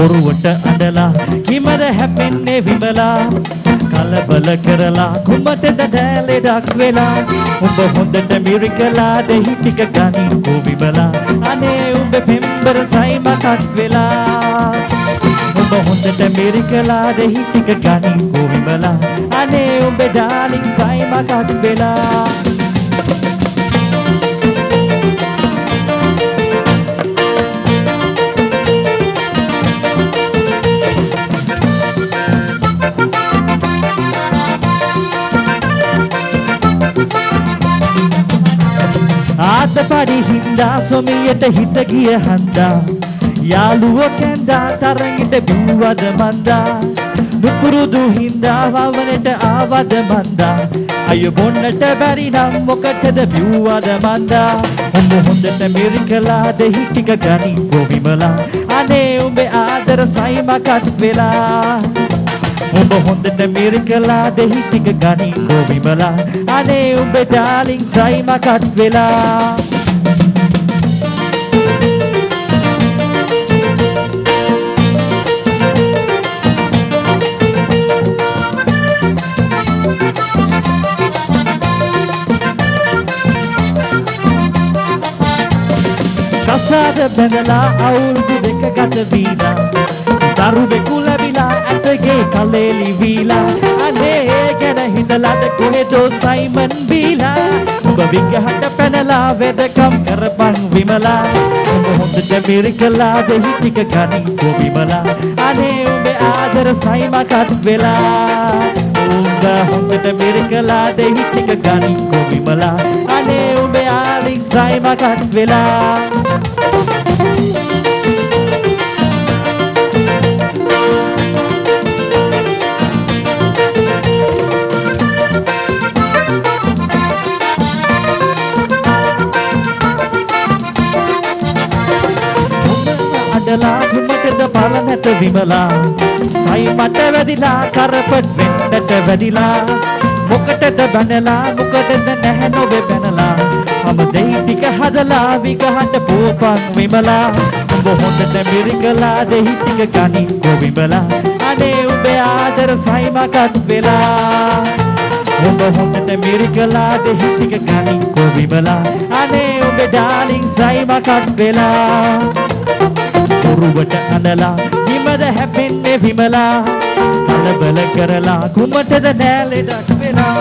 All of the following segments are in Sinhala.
බොරුවට අඬලා කිමද හැපෙන්නේ විමලා කලබල කරලා කුමටද දැලෙඩක් වෙලා උඹ හොඳට මිරිකලා දෙහි ටික ගනින්කෝ විමලා අනේ උඹ පෙම්බර සයිමකක් වෙලා උඹ හොඳට මිරිකලා දෙහි ටික ගනින්කෝ විමලා අනේ උඹ ඩාලින් සයිමකක් වෙලා ආත පඩි හින්දා සොමියට හිත ගිය හන්දා යාළුවෝ කැන්දා තරඟට බිව්වද මන්දා නුපුරුදු හින්දා වවනට ආවද මන්දා අය බොන්නට බැරි නම් මොකටද බිව්වද මන්දා උඹ හොඳට මිරිකලා දෙහි ටික ගනින්කෝ විමලා අනේ උඹේ ආදර සයිමකක් වෙලා උඹ හොඳට මිරිකලා දෙහි ටික ගනින්කෝ විමලා අනේ උඹේ ඩාලින් සයිමකක් වෙලා කසාද බැඳලා අවුරුදු දෙක ගත වීලා දරුවෙකු ලැබිලා ඇටගේ කලෙලි වීලා අනේ ගැන හිතලාද කොහෙදෝ සයිමන් බීලා උඹ විගහට පැනලා වෙදකම් කරපන් විමලා උඹ හොඳට මිරිකලා දෙහි ටික ගනින්කෝ විමලා අනේ උඹේ ආදර සයිමකක් වෙලා උඹ හොඳට මිරිකලා දෙහි ටික ගනින්කෝ විමලා අනේ උඹේ ආලින් සයිමකක් වෙලා කුමටද පල නැත විමලා සයිමට වැදිලා කරපට් වෙන්නට වැදිලා මොකටද බැනලා මොකටද නැහැ නොබේ බැනලා මම දෙයි ටික හදලා විගහට පෝපන් විමලා උඹ හොඳට මිරිකලා දෙහි ටික ගනින්කෝ විමලා අනේ උඹේ ආදර සයිමකක් වෙලා උඹ හොඳට මිරිකලා දෙහි ටික ගනින්කෝ විමලා අනේ උඹේ ඩාලින් සයිමකක් වෙලා බොරුවට අඬලා හිමද හැපෙන්නේ විමලා කලබල කරලා කුමටද නෑලෙඩක් වෙලා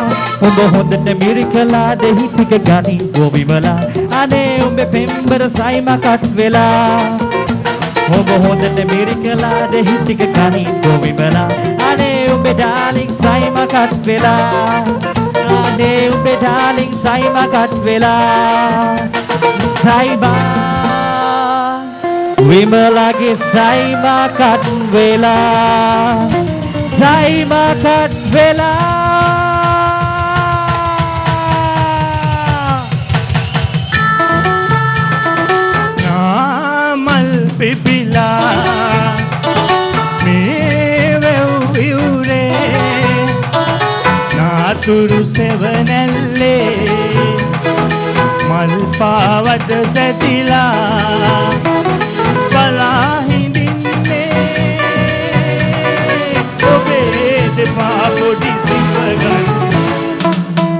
උඹ හොඳට මිරිකලා දෙහි ටික ගනින්කෝ විමලා අනේ උඹේ පෙම්බර සයිමකක් වෙලා උඹ හොඳට මිරිකලා දෙහි ටික ගනින්කෝ විමලා අනේ උඹේ ඩාලින් සයිමකක් වෙලා අනේ උඹේ ඩාලින් සයිමකක් වෙලා සයිමා විමලාගේ සයිමකක් වෙලා සයිමකක් වෙලා නාමල් පිපිලා මේ වෙව්විවුරේ නාතුරු සෙවනැල්ලේ මල් පාවත සැතිලා බලා හිඳින්නේ ඔබේ දෙපා පොඩි සිවගන්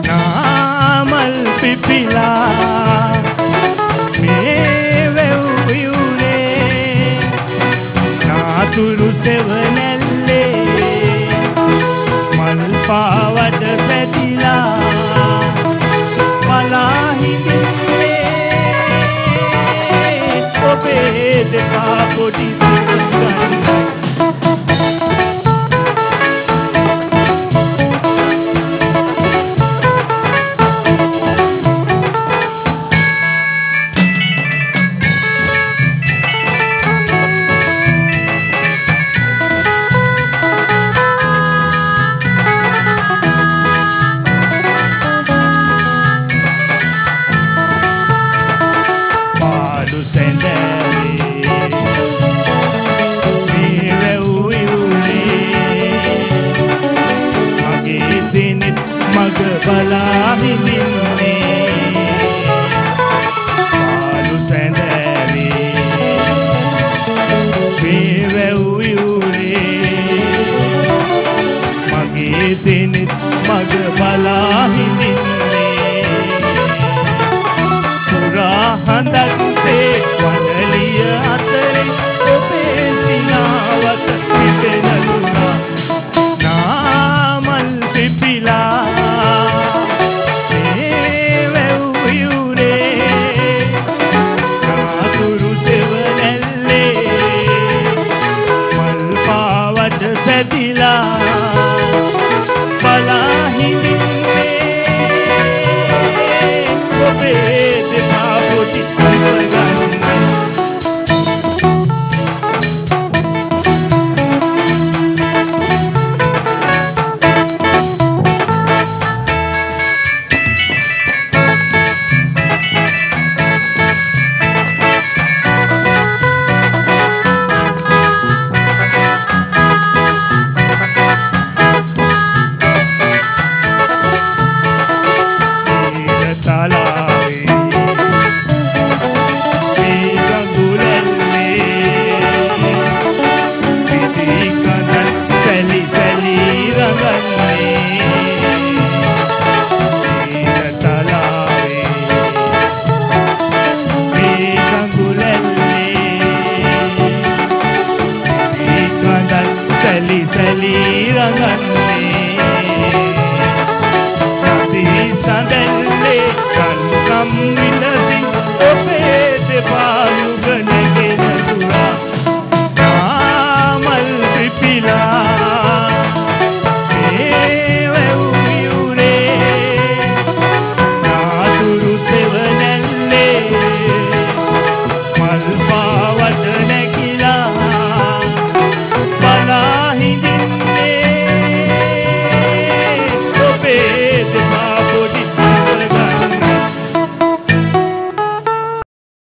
නාමල් පිපිලා මේ වෙව්විවුරේ නාතුරු සෙවනැල්ලේ මල් පාවට සැතිලා බලා හිඳින්නේ ඔබේ දෙපා පොඩි සිවගන් බලා හිඳින්නේ පාළු සැඳෑවේ මේ වැව් මග බලා